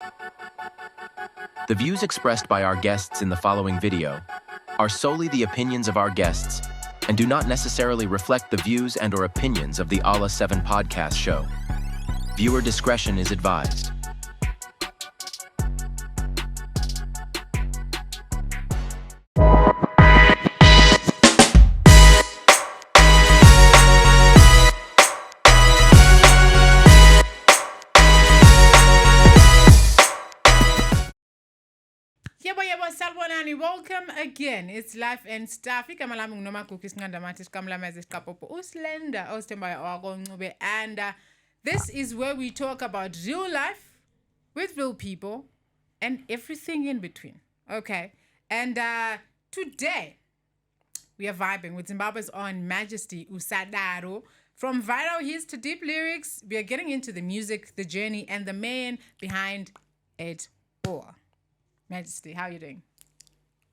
The views expressed by our guests in the following video are solely the opinions of our guests and do not necessarily reflect the views and/or opinions of the Allah 7 podcast show. Viewer discretion is advised. Salbonani, welcome again. It's Life and Stuff. Igama lami nginoma Nyce and Majjest, and this is where we talk about real life with real people and everything in between. Okay, and today we are vibing with Zimbabwe's own Majesty Usadaro. From viral hits to deep lyrics, we are getting into the music, the journey, and the man behind it all. Majesty, how are you doing?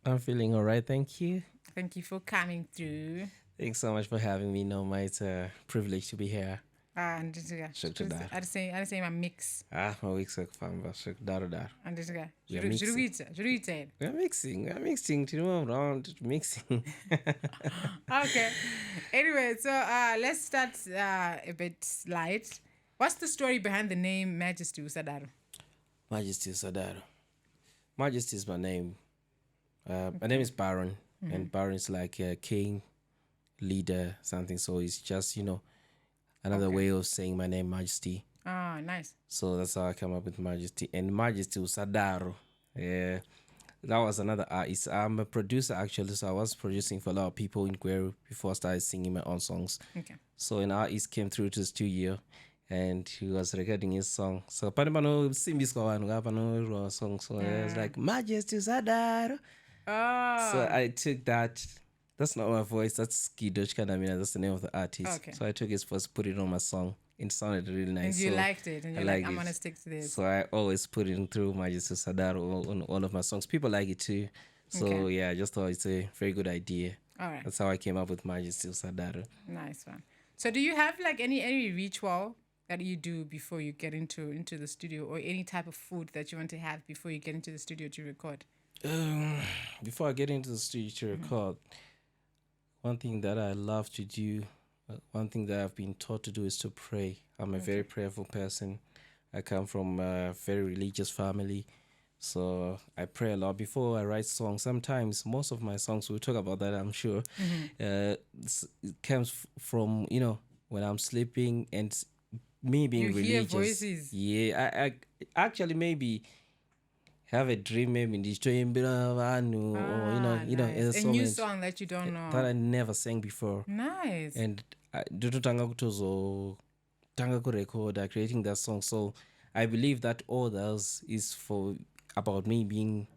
I'm feeling all right, thank you. Thank you for coming through. Thanks so much for having me, Noma. It's a privilege to be here. I just say my mix. My week's like fun, but we're mixing. To know around mixing. Okay. Anyway, so let's start a bit light. What's the story behind the name Majesty Usadaro? Majesty Usadaro. Majesty is my name. My name is Baron, and Baron is like a king, leader, something. So it's just, another way of saying my name, Majesty. Ah, nice. So that's how I came up with Majesty. And Majesty Usadaro. Yeah, that was another artist. I'm a producer, actually, so I was producing for a lot of people in Gweru before I started singing my own songs. Okay. So an artist came through to the studio, and he was recording his song. So Panamano song. So I was like, Majesty Usadaro. Oh. So I took that. That's not my voice. That's Kidoch Kanamina. That's the name of the artist. Okay. So I took his voice, put it on my song. It sounded really nice. And you liked it. And you're like, I'm going to stick to this. So I always put it through Majesty Usadaro on all of my songs. People like it too. So yeah, I just thought it's a very good idea. All right. That's how I came up with Majesty Usadaro. Nice one. So do you have like any ritual that you do before you get into the studio, or any type of food that you want to have before you get into the studio to record? Before I get into the studio to record, one thing that I love to do, one thing that I've been taught to do is to pray. I'm a very prayerful person. I come from a very religious family, so I pray a lot before I write songs. Sometimes, most of my songs, we'll talk about that, I'm sure, it comes from, when I'm sleeping and me being religious. You hear voices. Yeah, I actually maybe have a dream, maybe or nice. A new song that you don't know, that I never sang before. Nice. And creating that song. So I believe that all that is about me being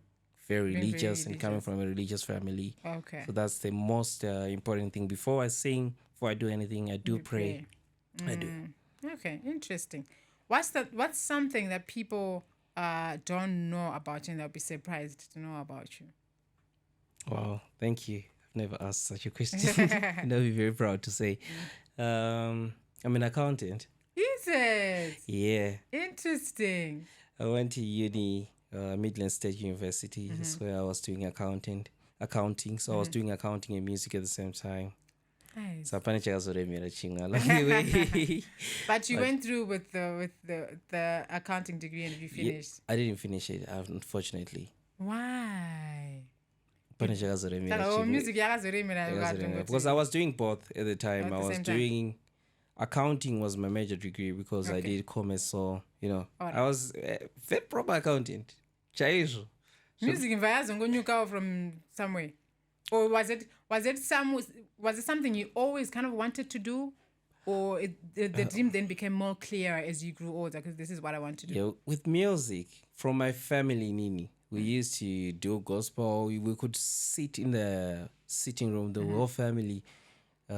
very religious and coming from a religious family. Okay. So that's the most important thing. Before I sing, before I do anything, I do pray. I do. Okay, interesting. What's something that people don't know about you and they'll be surprised to know about you? Wow, thank you. I've never asked such a question. And I'll be very proud to say. I'm an accountant. Is it? Yeah. Interesting. I went to uni, Midland State University. That's where I was doing accounting. So I was doing accounting and music at the same time. Nice. But you went through with the accounting degree, and you finished. Yeah, I didn't finish it, unfortunately. Why? Because I was doing both at the time. I was doing accounting was my major degree because I did commerce. So I was a very proper accountant. Music from somewhere. Or was it something you always kind of wanted to do, or the dream then became more clear as you grew older? Because this is what I want to do. Yeah, with music from my family, Nini, we used to do gospel. We could sit in the sitting room, the whole family.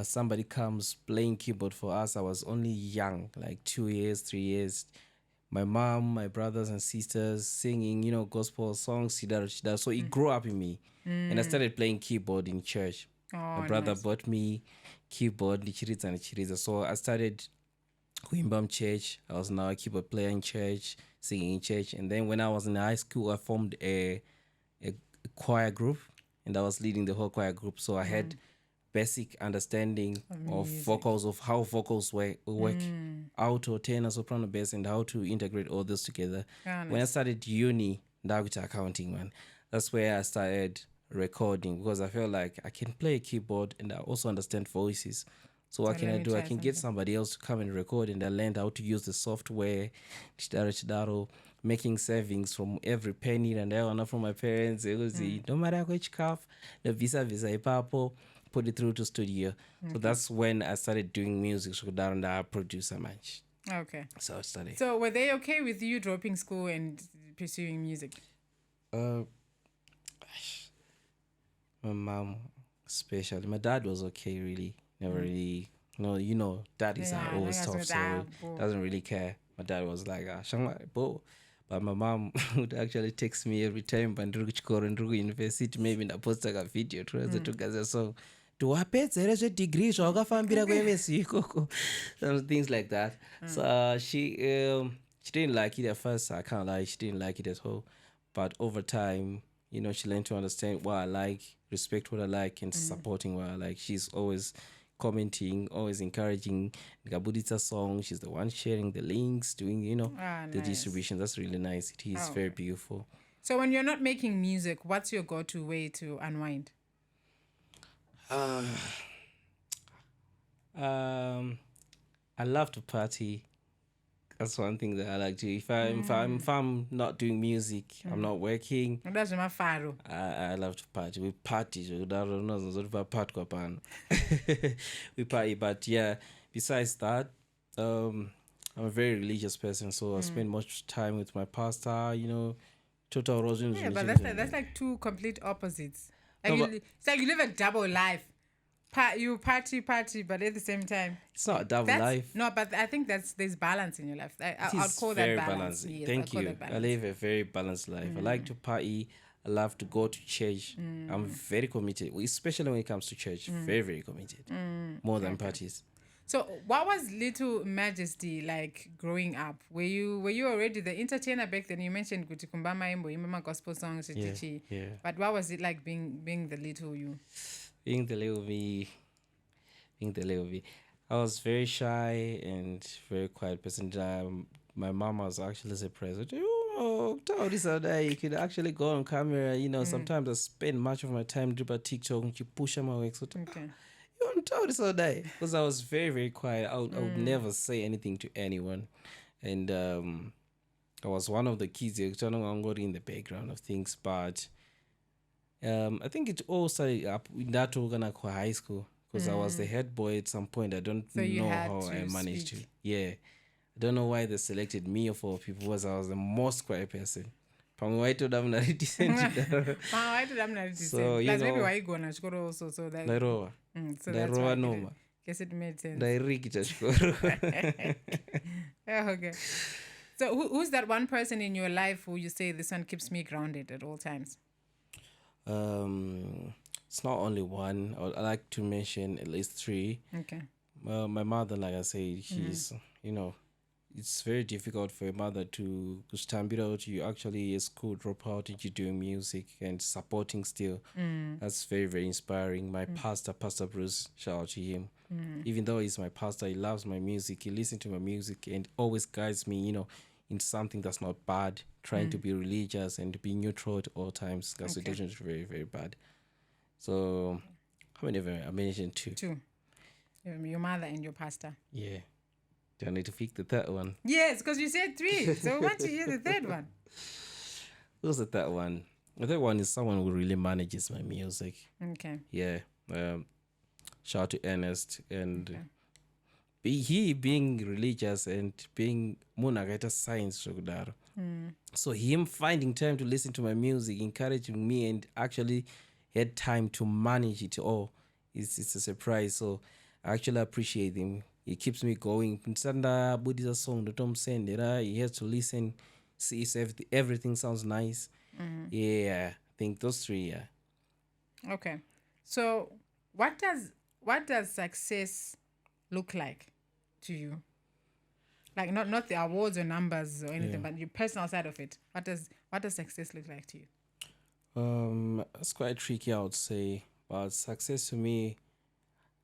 Somebody comes playing keyboard for us. I was only young, like 2 years, 3 years. My mom, my brothers and sisters singing, gospel songs. So it grew up in me. And I started playing keyboard in church. My brother bought me keyboard, so I started Kuimbam Church. I was now a keyboard player in church, singing in church. And then when I was in high school, I formed a choir group, and I was leading the whole choir group. So I had basic understanding of vocals, of how vocals work alto, tenor, soprano, bass, and how to integrate all this together. When I started uni, ndakuita accounting, man, that's where I started recording, because I felt like I can play a keyboard and I also understand voices. So what can I do? I can get somebody else to come and record, and I learned how to use the software, chidaro, making savings from every penny, and I want from my parents. It was no matter which calf, the visa ipapo, put it through to studio. So that's when I started doing music. So and I producer much. Okay. So I studied. So were they okay with you dropping school and pursuing music? My mom, especially. My dad was okay, really. Never really. No, you know, daddies are always tough, so doesn't really care. My dad was like, but my mom would actually text me every time, but ndiri university, maybe ndaposta a video together. So tiwapedza here zvedegree zvawakafambira kuMSc ikoko, some things like that. So she didn't like it at first. I can't lie, she didn't like it at all. But over time, you know, she learned to understand what I like, respect what I like, and supporting what I like. She's always commenting, always encouraging. Ngabuditsa song, she's the one sharing the links, doing, you know, the distribution. That's really nice. It is very beautiful. So when you're not making music, what's your go-to way to unwind? I love to party. That's one thing that I like to do. If I'm not doing music, I'm not working. That's my faro. I love to party. We party. We party. But yeah, besides that, I'm a very religious person, so I spend much time with my pastor. You know, total religion. Yeah, but that's like two complete opposites. Like it's like you live a double life. You party, but at the same time, it's not a double life. No, but I think there's balance in your life. I'll call that balance. Yes, Thank you. I live a very balanced life. I like to party. I love to go to church. I'm very committed, especially when it comes to church. Very, very committed. More than parties. So, what was Little Majesty like growing up? Were you already the entertainer back then? You mentioned Kuti Kumbama Imbo, Imama gospel songs, yeah. But what was it like being the little you? Being the little me. I was very shy and very quiet person. My mom was actually surprised. You could actually go on camera. You know, sometimes I spend much of my time doing TikTok and you push my work. So okay. You don't tell this all day. Because I was very, very quiet. I would never say anything to anyone. And I was one of the kids in the background of things, but I think it all started up in that high school, because I was the head boy at some point. I don't know how I managed to. Yeah. I don't know why they selected me of all people, because I was the most quiet person. So, you know. Maybe why you go to school also, so that. So that's why Noma. Guess it made sense. Okay. So who's that one person in your life who you say this one keeps me grounded at all times? It's not only one. I like to mention at least three. Okay. My mother, like I say, she's, you know, it's very difficult for a mother to stamp it out. You actually a school dropout and you're doing music and supporting still. That's very, very inspiring. My pastor, Pastor Bruce, shout out to him. Even though he's my pastor, he loves my music. He listens to my music and always guides me, you know, in something that's not bad, trying to be religious and to be neutral at all times. Because the situation is very, very bad. So, how many of them? I mentioned two. Two. Your mother and your pastor. Yeah. Do I need to pick the third one? Yes, because you said three. So, why don't you hear the third one? Who's the third one? The third one is someone who really manages my music. Okay. Yeah. Shout out to Ernest. And he being religious and being Munagaita science. So him finding time to listen to my music, encouraging me, and actually had time to manage it all. It's a surprise. So I actually appreciate him. He keeps me going. Nsanda Buddhist song that Tom send he has to listen, see if everything sounds nice. Yeah, I think those three. Yeah. Okay. So what does success look like to you? Like not the awards or numbers or anything, but your personal side of it. What does success look like to you? It's quite tricky, I would say. But success to me,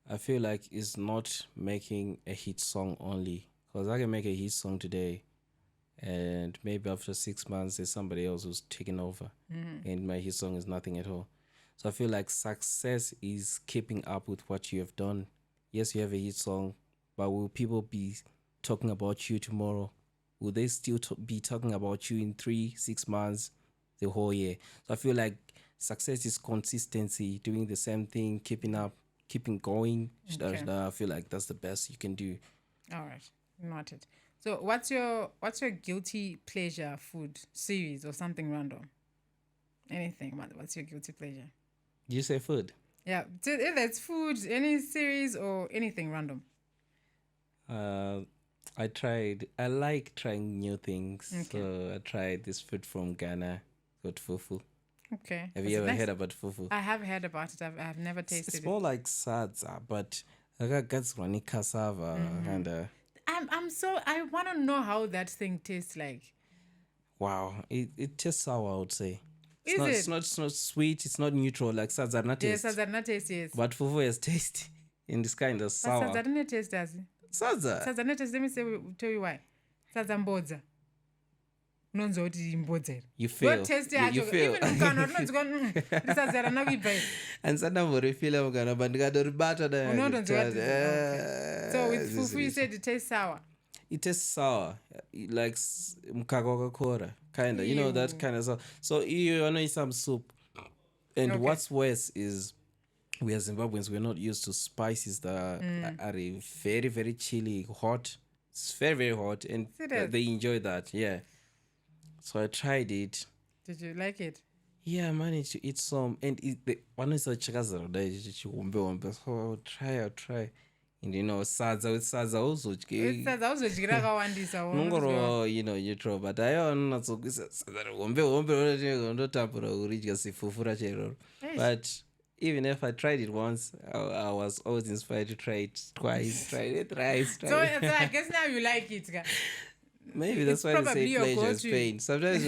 I feel like it's not making a hit song only. Because I can make a hit song today, and maybe after 6 months, there's somebody else who's taking over, and my hit song is nothing at all. So I feel like success is keeping up with what you have done. Yes, you have a hit song, but will people be talking about you tomorrow? Will they still be talking about you in 3-6 months, the whole year? So I feel like success is consistency, doing the same thing, keeping up, keeping going. Okay. I feel like that's the best you can do. All right, noted. So what's your guilty pleasure food series or something random? Anything? What's your guilty pleasure? Did you say food? Yeah, if it's food, any series or anything random. I like trying new things. Okay. So I tried this food from Ghana called fufu. Okay. Have you ever heard about fufu? I have heard about it. I've never tasted It's it. more like sadza, but I got runny cassava and I want to know how that thing tastes like. wow, it tastes sour, I would say. Is it? It's not sweet. It's not neutral like sadza not Yes, taste. sadza not taste, yes. But fufu has taste, and it's kind of sour. But sadza doesn't taste, does it? Sadza. Sadza not taste. Let me tell you why. Sadza mbodza. Nonzo oti mbodza. You feel. Don't taste You it. feel. Even ukano nonzo kon. Sadza rana kuipa. And sometimes we feel I'm gonna but ribata there. So with fufu, you said it tastes sour. It tastes sour, like mkaka kora, kinda. You know that kind of sour. So you know some soup, and what's worse is we as Zimbabweans we're not used to spices that are very very chilly, hot. It's very very hot, and they enjoy that. Yeah. So I tried it. Did you like it? Yeah, I managed to eat some, and the one is a chikazaro. So I'll try. And you know, sadza with sadza also. Sadza uzodyira kawandisa. Nongoro, you know, you try, but I don't know. So but even if I tried it once, I was always inspired to try it twice. Tried it thrice. So I guess now you like it. Maybe that's why they say pleasure is pain. Sometimes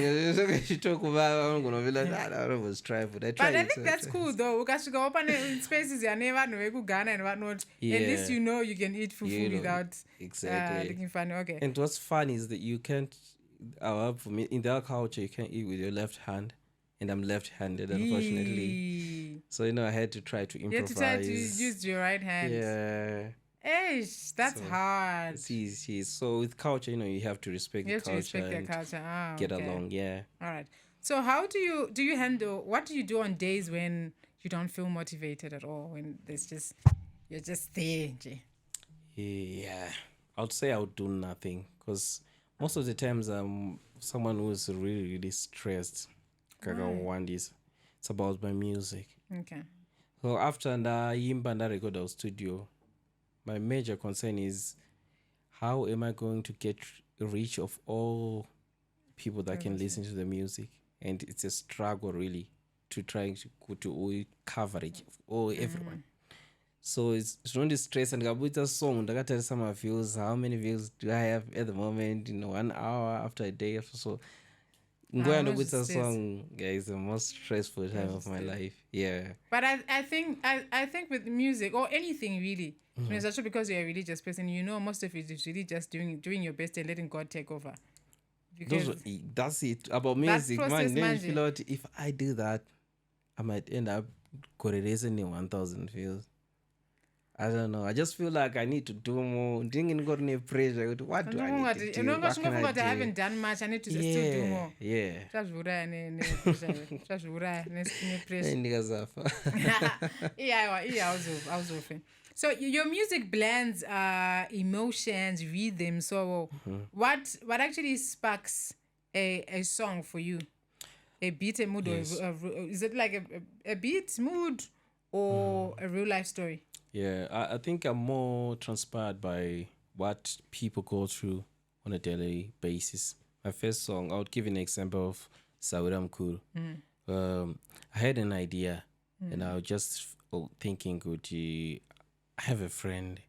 you talk about, I'm going to be like, I always try, but I tried. But I think that's cool though. Ukasvika open spaces yane vanhu vekugana and whatnot. At least you know you can eat fufu without looking funny. Okay. And what's funny is that you can't, for me, in their culture, you can't eat with your left hand. And I'm left-handed, unfortunately. So, you know, I had to try to improvise. You had to try to use your right hand. Yeah. Eish, that's hard. It's easy. So with culture, you know, you have to respect the culture. You have to respect their culture. Get along, yeah. All right. So how do you handle, what do you do on days when you don't feel motivated at all? When you're just there, Jay? Yeah. I would say I would do nothing. Because most of the times I'm someone who's really, really stressed. It's about my music. Okay. So after I record our studio, my major concern is how am I going to get reach of all people that can listen to the music? And it's a struggle really to try to coverage of everyone. So it's really stress and a song. I tell some of views, how many views do I have at the moment? 1 hour after a day after so. Going with a song is the most stressful time of my life. Yeah. But I think with music or anything really, it's actually because you're a religious person, most of it is really just doing your best and letting God take over. That's it. About music, if I do that, I might end up correlating 1,000 views. I don't know. I just feel like I need to do more. Didn't got any pressure. What do I need to do? I haven't done much. I need to still do more. Yeah. Just So your music blends emotions, rhythm. So what actually sparks a song for you? A beat, a mood, yes. Is it like a beat, mood, or a real life story? Yeah, I think I'm more transpired by what people go through on a daily basis. My first song, I would give an example of Sawira Mkuru. I had an idea and I was just thinking, I have a friend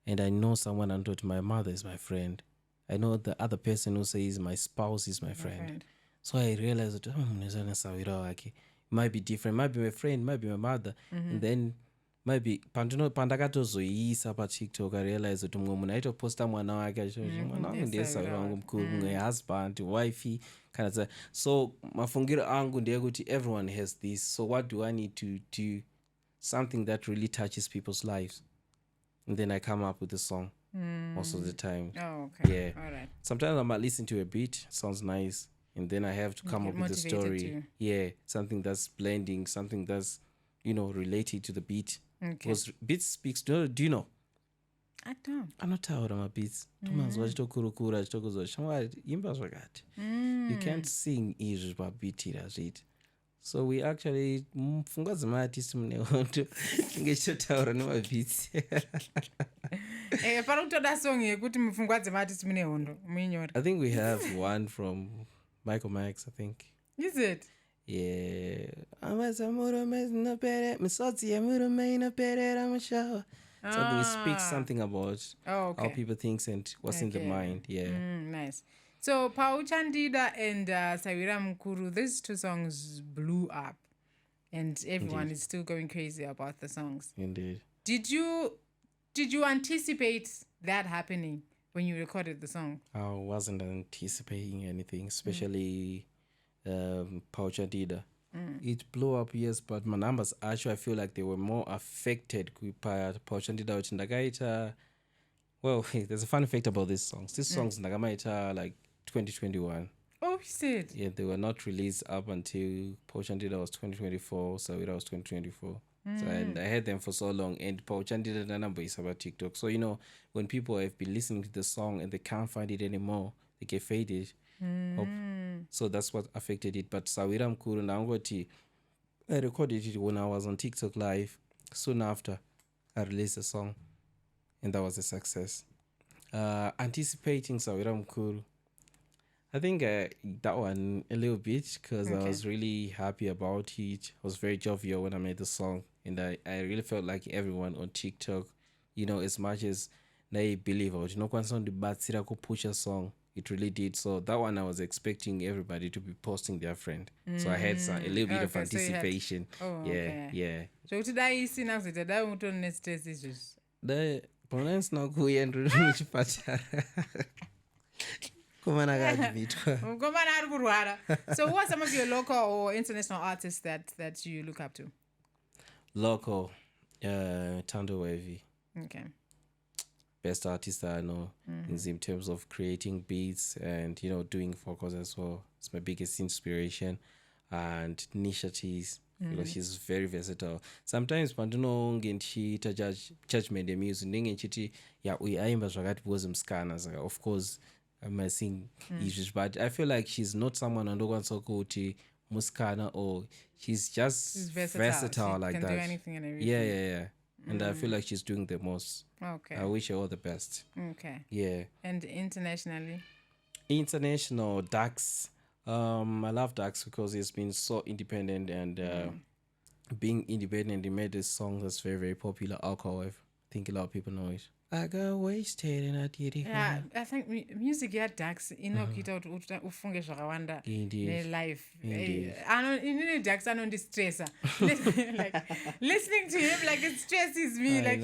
and I know someone and thought my mother is my friend. I know the other person who says my spouse is my friend. So I realized that it might be different, might be my friend, might be my mother. And then maybe pandakatozoiisa patiktok I realized kuti mumwe munhu aitoposta mwana wake mwana wangu ndiye sauro wangu mukuru mumwe husband wife kana dza. So mafungiro angu ndeyekuti everyone has this, so what do I need to do something that really touches people's lives, and then I come up with a song most of the time. Oh, okay. Yeah. All right. Sometimes I might listen to a beat, sounds nice, and then I have to come up with a story. Too. Yeah, something that's blending, something that's, related to the beat. Okay. Because beats speaks. Do you know? I don't. Anotaura mabeats. Tomanzwa chitokurukura chitokuzwa shamwari imba zvakati. You can't sing izvi pabeat razviti. So we actually pfungwa dzemaartist mune hondo tinge chitotaura nemabeats. Pari kutoda song yekuti mupfungwa dzemaartist mune hondo muinyora. I think we have one from Michael Max, I think. Is it? Yeah. Something it speaks something about how people think and what's in the mind. Yeah. Nice. So Pauchandida and Sawira Mukuru, these two songs blew up, and everyone is still going crazy about the songs. Indeed. Did you anticipate that happening when you recorded the song? I wasn't anticipating anything, especially Pauchandida. It blew up, yes, but my numbers actually I feel like they were more affected by Pauchandida. Well, there's a fun fact about these songs. These songs Nagamaita like 2021. Oh, you said? Yeah, they were not released up until Pauchandida was 2024, Sawira was 2024. So, and I had them for so long, and Pauchandida number is about TikTok. So, when people have been listening to the song and they can't find it anymore, they get faded. So that's what affected it. But Sawira Mkuru Nangoti, I recorded it when I was on TikTok live. Soon after, I released the song, and that was a success. Anticipating Sawira Mkuru, I think that one a little bit, because I was really happy about it. I was very jovial when I made the song, and I really felt like everyone on TikTok, as much as they believe out, to push a song, it really did. So that one I was expecting everybody to be posting their friend. So I had a little bit of anticipation. Yeah. So today you see now that I want to next test issues. The pronounce now go and So who are some of your local or international artists that you look up to? Local, Tando Wavy. Okay. Best artist I know in terms of creating beats and doing vocals as well. It's my biggest inspiration. And Nisha Tees, because she's very versatile. Sometimes panduno ngenchita judgment the music ngenchiti ya uyaimba zvakati because mskana. Of course I might sing issues, but I feel like she's not someone andokwanisa kuti muskana, or she's versatile like that. She can do anything and everything. Yeah. And I feel like she's doing the most. Okay. I wish her all the best. Okay. Yeah. And internationally? International, Dax. I love Dax because he's been so independent, and being independent, he made this song that's very, very popular, Alcohol. I think a lot of people know it. I got wasted and I did it. Yeah, I think music ya Dax inokita ufunge zvakawanda life. Inini Dax anondistressa. Like listening to him, like it stresses me. Like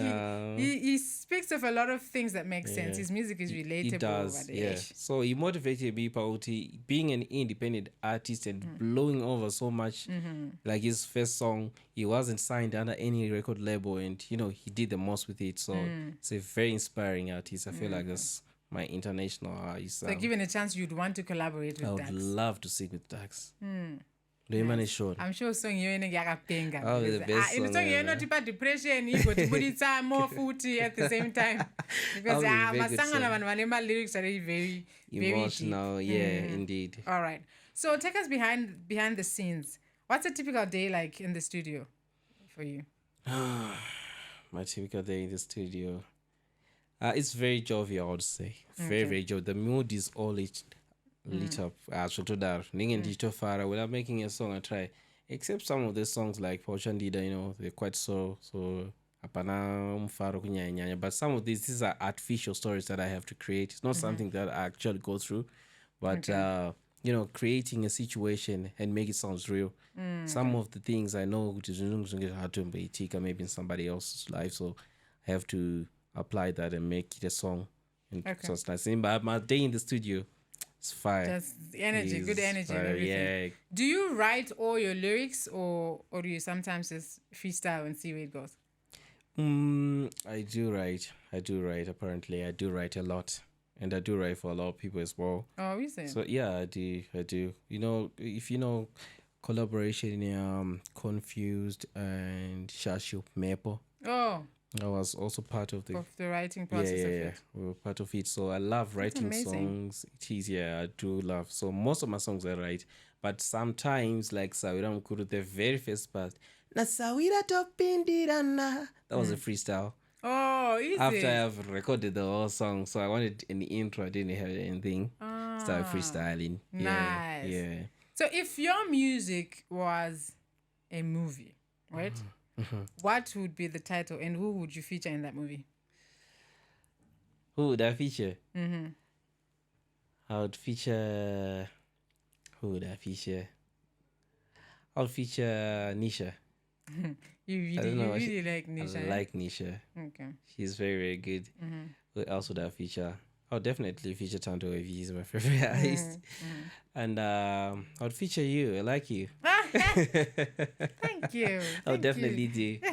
he speaks of a lot of things that make sense. His music is relatable. It does, yeah. So he motivated me about being an independent artist and blowing over so much. Like his first song, he wasn't signed under any record label, and he did the most with it. So it's a very inspiring artist. I feel like that's my international artist. So given a chance, you'd want to collaborate with Dax? I would love to sing with Dax. I'm sure song you're yakapenga. Oh, the best song. Song you're not about depression, you got to put it more footy at the same time. Because my lyrics are very emotional. Very deep. Indeed. All right. So take us behind the scenes. What's a typical day like in the studio for you? My typical day in the studio. It's very jovial, I would say. Very jovial. The mood is all lit up. When I'm making a song, I try. Except some of the songs like Pauchandida, they're quite so Hapana mfaro kunyanya. But some of these are artificial stories that I have to create. It's not something that I actually go through, but you know, creating a situation and make it sounds real. Some of the things I know which is hard to maybe in somebody else's life, so I have to apply that and make it a song. And so it's nice. But my day in the studio, it's fire. That's energy, good energy and fire, everything. yeah. Do you write all your lyrics or do you sometimes just freestyle and see where it goes? I do write. Apparently, I do write a lot, and I do write for a lot of people as well. Oh, is it? So yeah, I do. You know, if you know collaboration, Confused and Shashu Mepo. Oh, I was also part of the writing process of it. we were part of it. So I love writing songs. It is, I do love. So most of my songs I write, but sometimes like Sawira Mkuru, the very first part, na Sawira Topindirana. That was a freestyle. Oh, is After it? I've recorded the whole song, so I wanted an intro. I didn't have anything. Started freestyling. Nice. Yeah. So if your music was a movie, right? What would be the title and who would you feature in that movie? Who would I feature? I would feature. Who would I feature? I'll feature Nisha. You I don't know. really like Nisha. I like Nisha. Okay. She's very, very good. Who else would I feature? I'll definitely feature Tanto if he's my favorite artist. And I would feature you. I like you. Thank you. I'll Thank definitely you. do.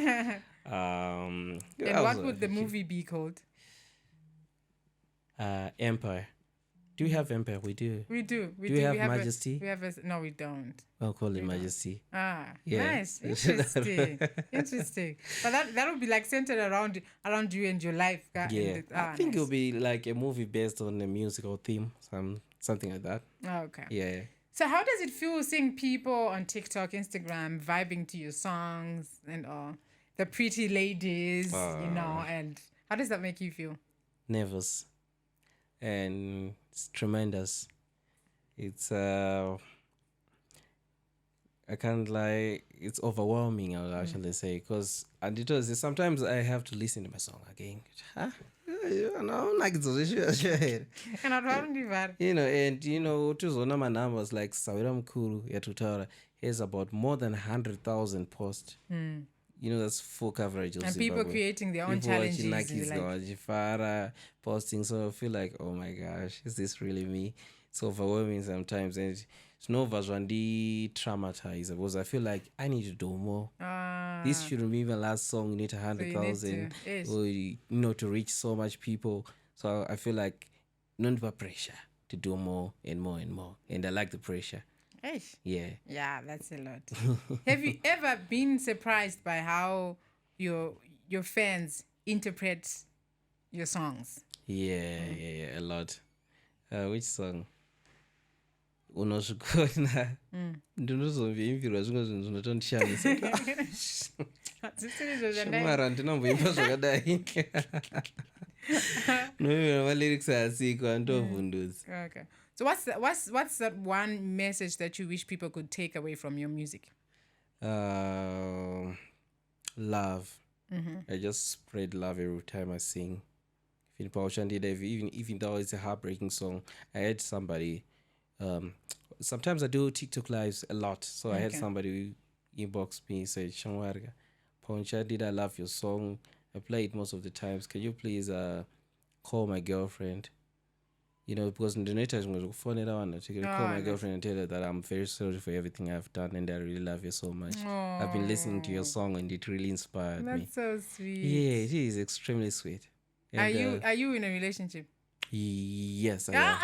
And what would the movie be called? Empire. Do we have Empire? We do. We do. Do we have Majesty? No, we don't. I'll call it Majesty. Ah, Yeah. nice. Interesting. Interesting. But that would be like centered around you and your life. Yeah. I think it'll be like a movie based on a musical theme, something like that. Okay. Yeah. So how does it feel seeing people on TikTok, Instagram vibing to your songs and all? The pretty ladies, and how does that make you feel? Nervous. And it's tremendous. It's I can't lie, it's overwhelming, I'll actually say, because sometimes I have to listen to my song again. To my numbers like Sawira Mkuru Yatutara has about more than 100,000 posts. That's full coverage of and Zimbabwe. People creating their own People challenges. watching Jifara posting, so I feel like, oh my gosh, is this really me? It's overwhelming sometimes, and it's no visually traumatized because I feel like I need to do more. This shouldn't be my last song. You need 100,000, or to reach so much people. So I feel like no pressure to do more and more and more, and I like the pressure. Yeah, that's a lot. Have you ever been surprised by how your fans interpret your songs? Yeah, a lot. Which song? Unosvikona ndinozomboimbirwa zvimwe zvinhu zvinotondishamisa. Shamwari handinamboimba zvakadai. Noimbira malyrics asiko handovhundudzi. Okay. So what's that one message that you wish people could take away from your music? Love. I just spread love every time I sing. Even though it's a heartbreaking song, I had somebody. Sometimes I do TikTok lives a lot, so I had somebody inbox me, say, "Shamwarga, Poncha, did I love your song? I play it most of the times. Can you please call my girlfriend?" Because in the night I'm going to phone it on. To call my girlfriend and tell her that I'm very sorry for everything I've done and I really love you so much. I've been listening to your song and it really inspired me. That's so sweet. Yeah, it is extremely sweet. And, are you in a relationship? Yes, I am.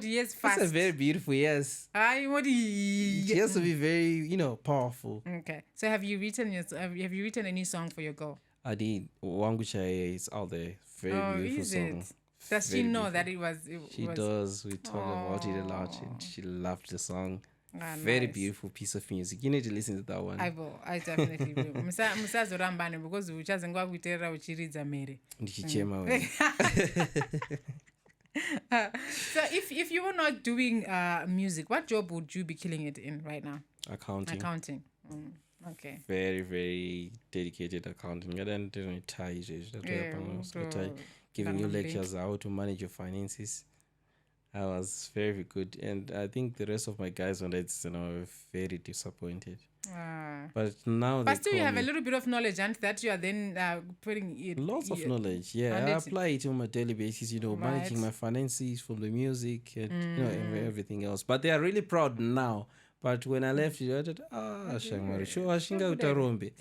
Yes, fast. That's a very beautiful yes. It has to be very, powerful. Okay. So have you written any song for your girl? I did. Wangucha is out there. Very beautiful song. Does she know that it was? She does. We talk about it a lot, and she loved the song. Very beautiful piece of music. You need to listen to that one. I will. I definitely will. Musazorambane because uchazengwa kuiteerera uchiridza mere. Ndichichema. So if you were not doing music, what job would you be killing it in right now? Accounting. Okay. Very, very dedicated accountant. I don't retire. Giving you lectures how to manage your finances. I was very good, and I think the rest of my guys on that, were very disappointed. But now but still you have a little bit of knowledge, and that you are then putting it lots of knowledge. Yeah, I apply it on a daily basis. Managing my finances from the music and everything else. But they are really proud now. But when I left, I thought, Shangmari, sure, Shinga utarombe.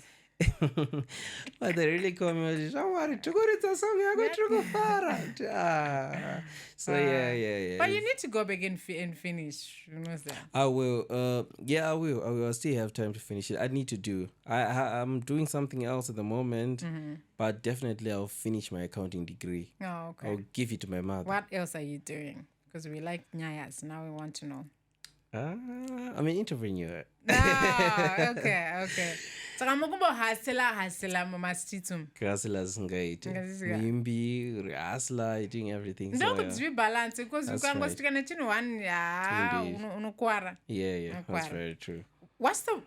But they really call me, Shangmari, tukuritsa song yako tukufara. So yeah. But you need to go back and finish. You know that. I will. I will. I still have time to finish it. I need to do. I'm doing something else at the moment, but definitely I'll finish my accounting degree. Oh, okay. I'll give it to my mother. What else are you doing? Because we like nyas. Now we want to know. I'm an entrepreneur. Okay. So I'm going to hasela mama stitum. Hasela singaite. Mimbi, hasela, doing everything. No, but we balance because you can go stick on it in one. Yeah, that's very true. What's the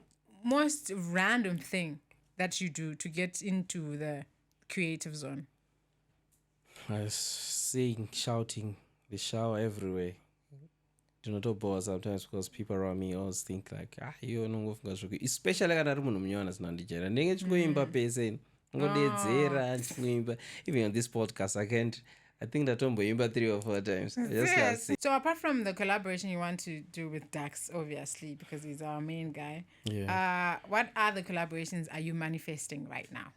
most random thing that you do to get into the creative zone? I sing, shouting, the shower everywhere. Do not bore sometimes because people around me always think like, you know, especially when I'm even on this podcast, I think that I'm 3 or 4 times. Yes. So apart from the collaboration you want to do with Dax, obviously, because he's our main guy, what other collaborations are you manifesting right now?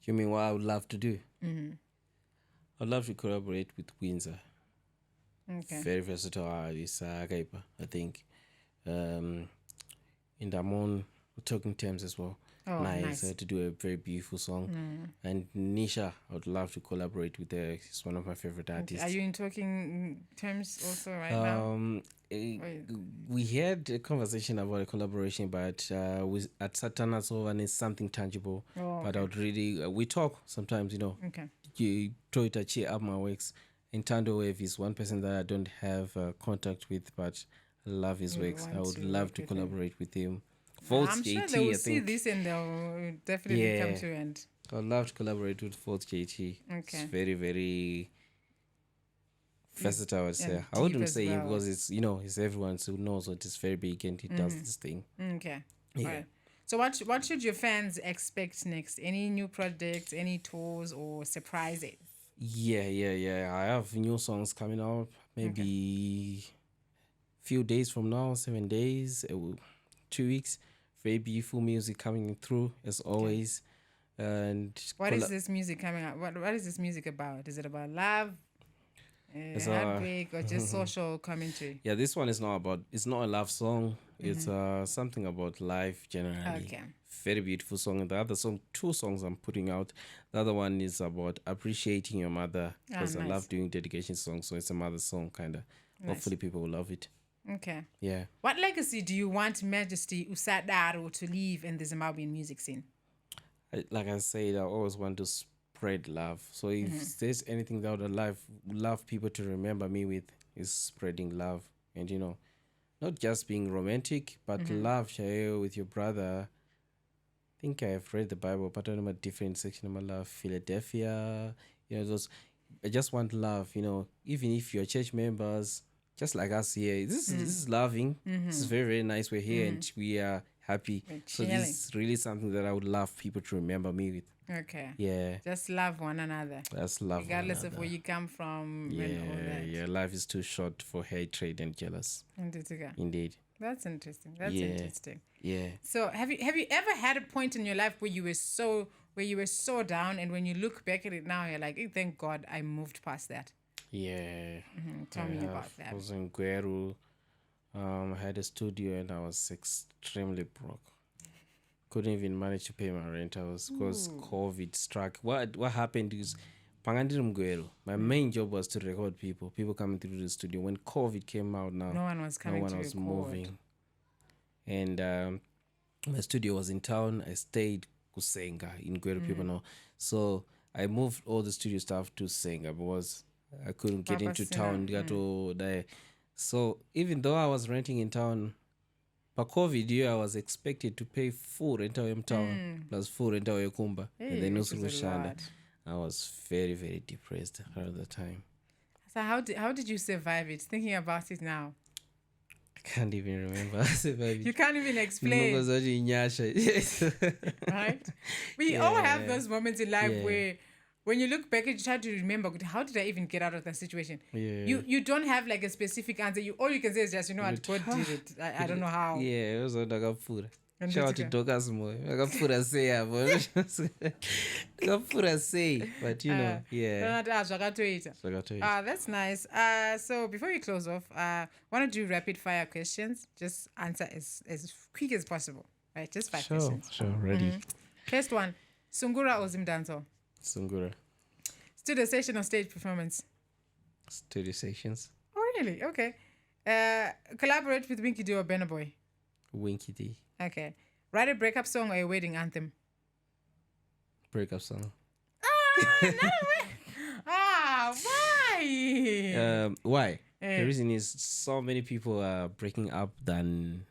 You mean what I would love to do? I'd love to collaborate with Windsor. Okay. Very versatile artist, I think. In Damon, we're talking terms as well. Oh, nice. To do a very beautiful song. And Nisha, I would love to collaborate with her. She's one of my favorite artists. Are you in talking terms also right now? We had a conversation about a collaboration, but at Satana, so and it's something tangible. But I would really, we talk sometimes, Okay. You try to cheer up my works. And Tando Wave is one person that I don't have contact with, but I love his works. I would love to collaborate with him. I'm sure they will see this and they'll definitely come to end. I'd love to collaborate with Fourth JT. Okay. It's very, very versatile, I would say. I wouldn't say him because it's everyone who knows what is very big and he does this thing. Okay. Yeah. Right. So what should your fans expect next? Any new projects, any tours or surprises? Yeah. I have new songs coming out. Maybe few days from now, 7 days, 2 weeks. Very beautiful music coming through as always. And what is this music coming out? What is this music about? Is it about love, heartbreak, or just social commentary? Yeah, this one is not it's not a love song. It's something about life generally. Okay. Very beautiful song. And the other song, 2 songs I'm putting out. The other one is about appreciating your mother, because I love doing dedication songs, so it's a mother song kind of. Nice. Hopefully people will love it. Okay. Yeah. What legacy do you want Majesty Usadaro to leave in the Zimbabwean music scene? Like I said, I always want to spread love. So if there's anything that I would love people to remember me with, is spreading love. And not just being romantic, but love, share with your brother. I think I've read the Bible, but I'm a different section of my love. Philadelphia, those. I just want love, even if you're church members, just like us here. This is loving. This is very, very nice. We're here and we are happy. So this is really something that I would love people to remember me with. Okay. Yeah. Just love one another. Just love regardless one another. of where you come from and all that. Yeah. Life is too short for hatred and jealous. Indeed. That's interesting. Interesting. Yeah. So have you ever had a point in your life where you were so down, and when you look back at it now, you're like, hey, thank God I moved past that? Yeah. Tell me about that. I was in Gweru. I had a studio and I was extremely broke. Couldn't even manage to pay my rent. Because COVID struck. What happened is, my main job was to record people coming through the studio. When COVID came out now, no one was coming to record. Moving. And my studio was in town. I stayed Kusenga in Gweru, people know. So I moved all the studio stuff to Senga because I couldn't get into town. So even though I was renting in town, But COVID year, I was expected to pay full rent town plus full rent kumba, and then which also is a Shanda. lot. I was very, very depressed at the time. So how did you survive it? Thinking about it now, I can't even remember. you can't even explain, right? We all have those moments in life where, when you look back, you try to remember, how did I even get out of that situation? Yeah. You don't have like a specific answer. All you can say is just, you know what, God did it. I don't know how. Yeah, it was on Dagapura. And Shout out that's to Dogas Moy. Dagapura say, Dagapura say, but you know, yeah. That's nice. So before we close off, want to do rapid fire questions. Just answer as quick as possible. Right? Just 5 questions. Sure, ready. First one, Sungura or Zimdanso? Sungura. Studio session or stage performance? Studio sessions. Oh, really? Okay. Collaborate with Winky D or Benna Boy? Winky D. Okay. Write a breakup song or a wedding anthem? Breakup song. Why? Why? The reason is so many people are breaking up than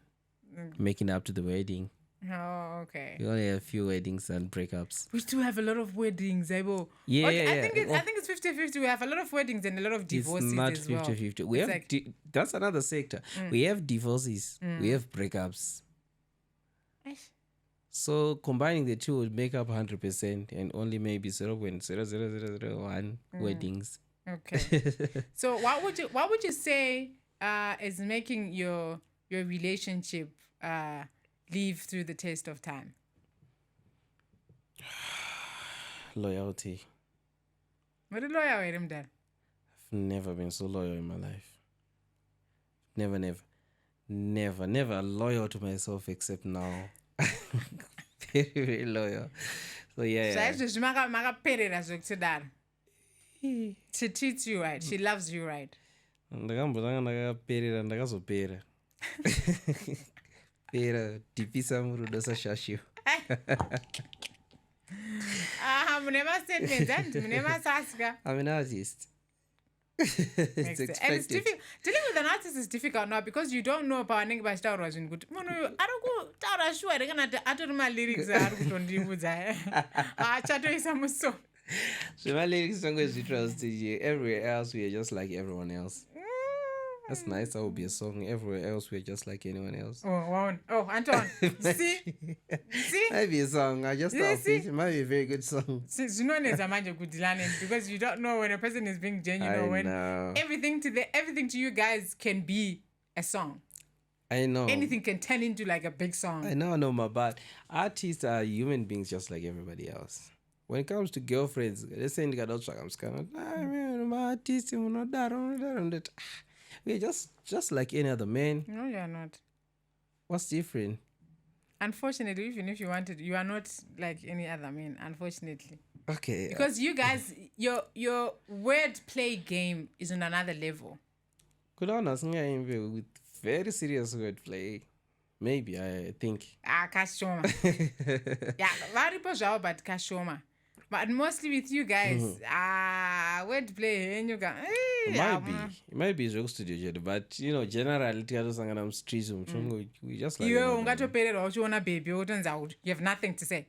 making up to the wedding. Oh, okay. We only have a few weddings and breakups. We still have a lot of weddings, Ebo. Yeah, okay, I think it's 50-50. We have a lot of weddings and a lot of divorces it's not as well. 50-50. We have that's another sector. We have divorces. We have breakups. So combining the two would make up 100% and only maybe 0.00001 weddings. Okay. So what would you say is making your relationship live through the test of time? Loyalty. What a lawyer with him there. I've never been so loyal in my life. Never loyal to myself except now. Very, very loyal. So yeah. She treats you right. She loves you right. Pera dipisa murudo sa shashio. I'm an artist. It's expected. And it's difficult. Dealing with an artist is difficult now because you don't know about anything about Star Wars. I don't go Star Wars. I don't know my lyrics. So my lyrics don't go to trust you. Everywhere else we are just like everyone else. That's nice. That would be a song. Everywhere else we're just like anyone else. Oh, Anton. See? Might be a song. I just thought it might be a very good song. Since you know because you don't know when a person is being genuine. Everything to you guys can be a song. I know. Anything can turn into like a big song. I know, but artists are human beings just like everybody else. When it comes to girlfriends, they say I'm artist, we're just like any other man. No, you're not. What's different? Unfortunately, even if you wanted, you are not like any other man, unfortunately. Okay. Because you guys, your word play game is on another level. Could honestly with very serious word play. Maybe, I think. Kashoma. Yeah, very possible, but Kashoma. But mostly with you guys, word play, and you go. It might be joke studio, but generally, streets. We just like. You baby. You have nothing to say.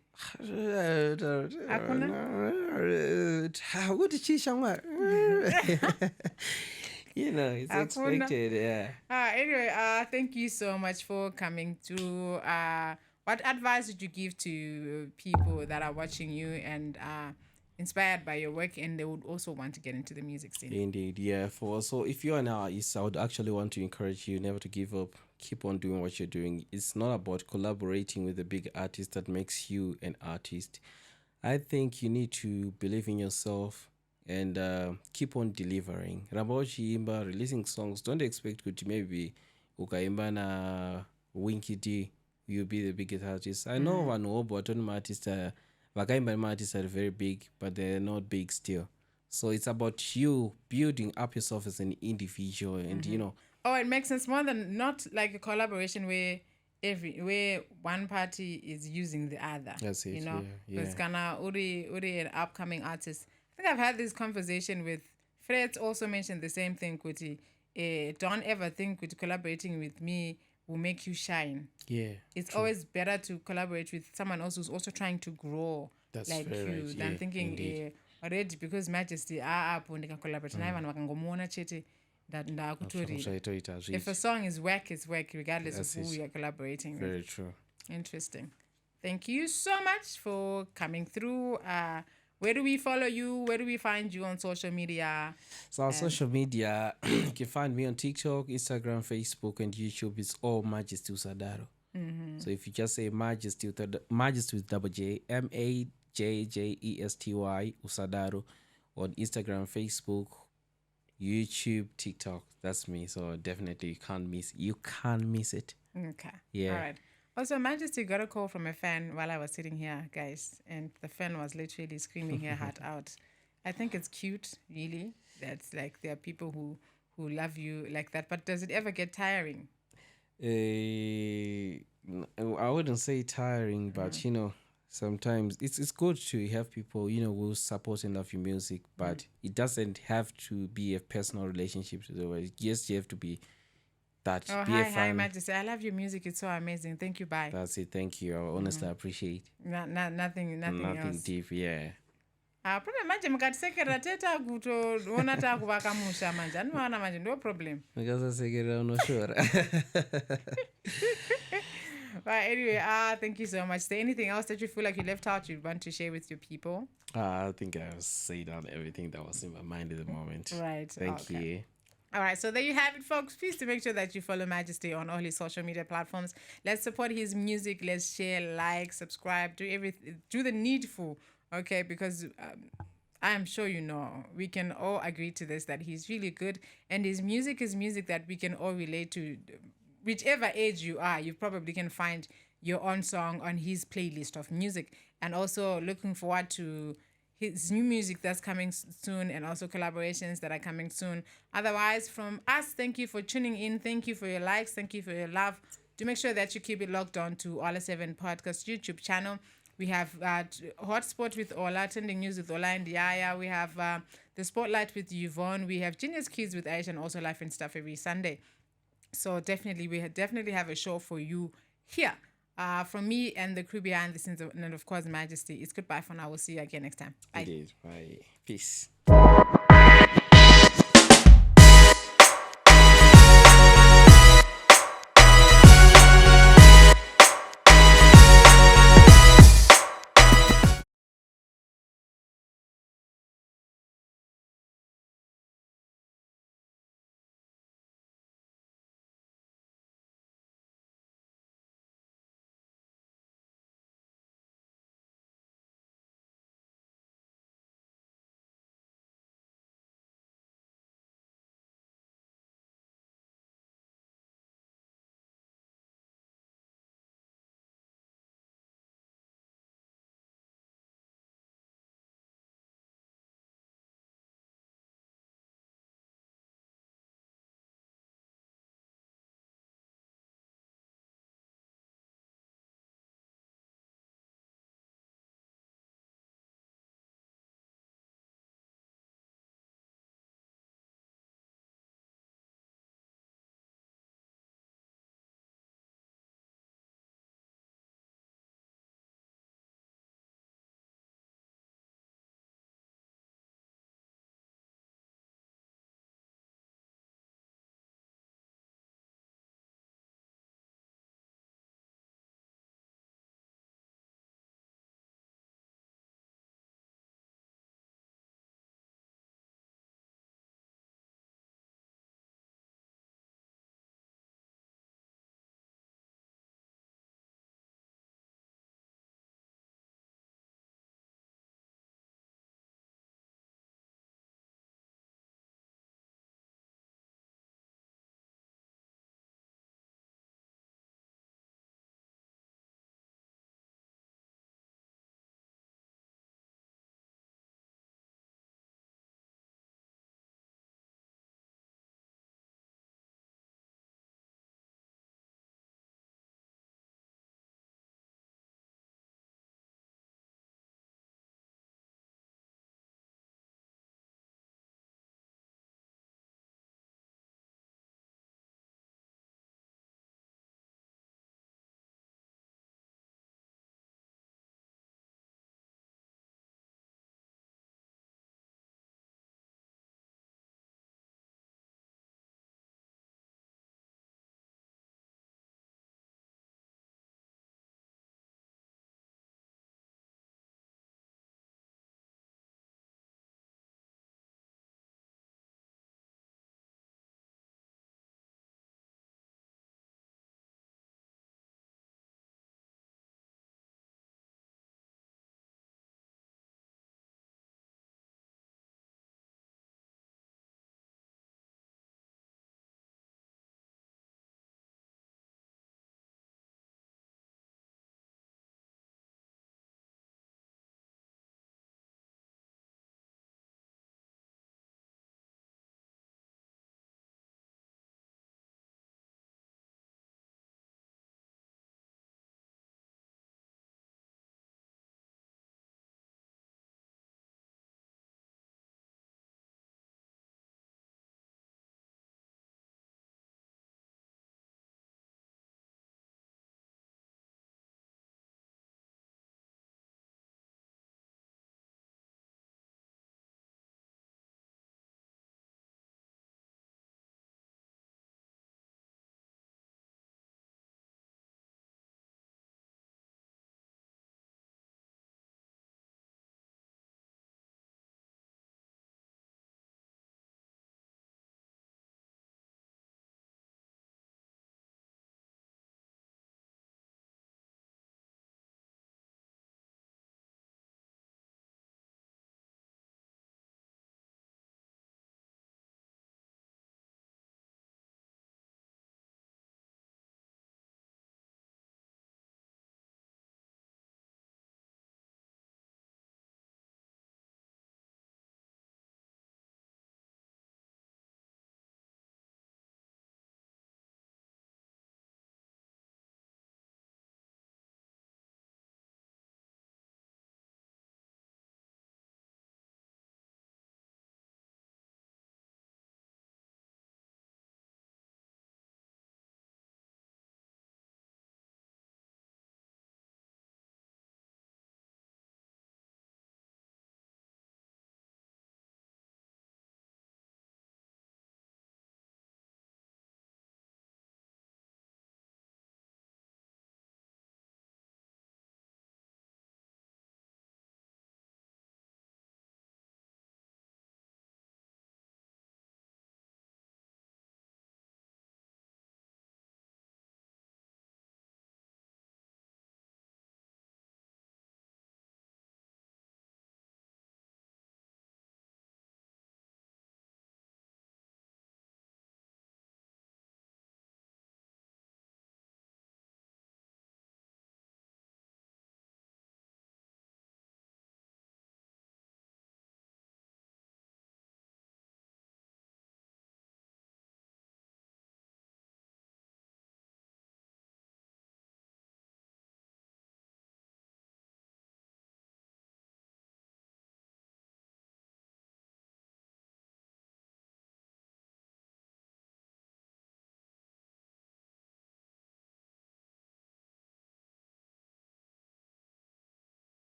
What did she it's expected, yeah. Anyway, thank you so much for coming to. What advice would you give to people that are watching you and are inspired by your work and they would also want to get into the music scene? Indeed, yeah. So if you're an artist, I would actually want to encourage you never to give up. Keep on doing what you're doing. It's not about collaborating with a big artist that makes you an artist. I think you need to believe in yourself and keep on delivering. Rabochi imba releasing songs. Don't expect to maybe ukaimba na Winky D. You'll be the biggest artist. I know but artists are artists are very big, but they're not big still. So it's about you building up yourself as an individual, and Oh, it makes sense more than not like a collaboration where one party is using the other. That's it. It's kinda Uri an upcoming artist. I think I've had this conversation with Fred. Also mentioned the same thing, Kuti. Don't ever think with collaborating with me will make you shine. Yeah. It's always better to collaborate with someone else who's also trying to grow That's like very you right. than Yeah, thinking indeed. already because Majesty apo ndikacollaborate naye vanhu vakangomuona chete ndakutorira. If a song is whack, it's whack regardless of who you're collaborating with. Very true. Interesting. Thank you so much for coming through. Where do we follow you? Where do we find you on social media? So on social media, you can find me on TikTok, Instagram, Facebook, and YouTube. It's all Majjest Usadaro. So if you just say Majjest with double J, Majjesty Usadaro, on Instagram, Facebook, YouTube, TikTok, that's me. So definitely you can't miss it. Okay. Yeah. All right. Also, Majesty got a call from a fan while I was sitting here, guys, and the fan was literally screaming her heart out. I think it's cute, really. That's like there are people who love you like that. But does it ever get tiring? I wouldn't say tiring, but sometimes it's good to have people who support and love your music, but it doesn't have to be a personal relationship to the way. Yes, you have to be that. Oh, be hi, Majesty. I love your music. It's so amazing. Thank you. Bye. That's it. Thank you. I honestly appreciate. Nothing else. Deep. Yeah. Problem manje mukatisekerera teta kutoona takuvaka musha manje anoona manje no problem. Ndikasasekerera unoshora. But anyway, thank you so much. Is there anything else that you feel like you left out you want to share with your people? I think I've said down everything that was in my mind at the moment. Right. Thank you. All right, so there you have it, folks. Please to make sure that you follow Majesty on all his social media platforms. Let's support his music. Let's share, like, subscribe, do everything, do the needful, okay? Because I'm sure we can all agree to this, that he's really good, and his music is music that we can all relate to. Whichever age you are, you probably can find your own song on his playlist of music. And also looking forward to his new music that's coming soon, and also collaborations that are coming soon. Otherwise, from us, thank you for tuning in. Thank you for your likes. Thank you for your love. Do make sure that you keep it locked on to Ola 7 Podcast YouTube channel. We have Hotspot with Ola, Trending News with Ola and Yaya. We have The Spotlight with Yvonne. We have Genius Kids with Aisha, and also Life and Stuff every Sunday. So definitely, we definitely have a show for you here. From me and the crew behind the scenes, and of course, Majesty. It's goodbye for now. We'll see you again next time. Bye. It is. Bye. Peace.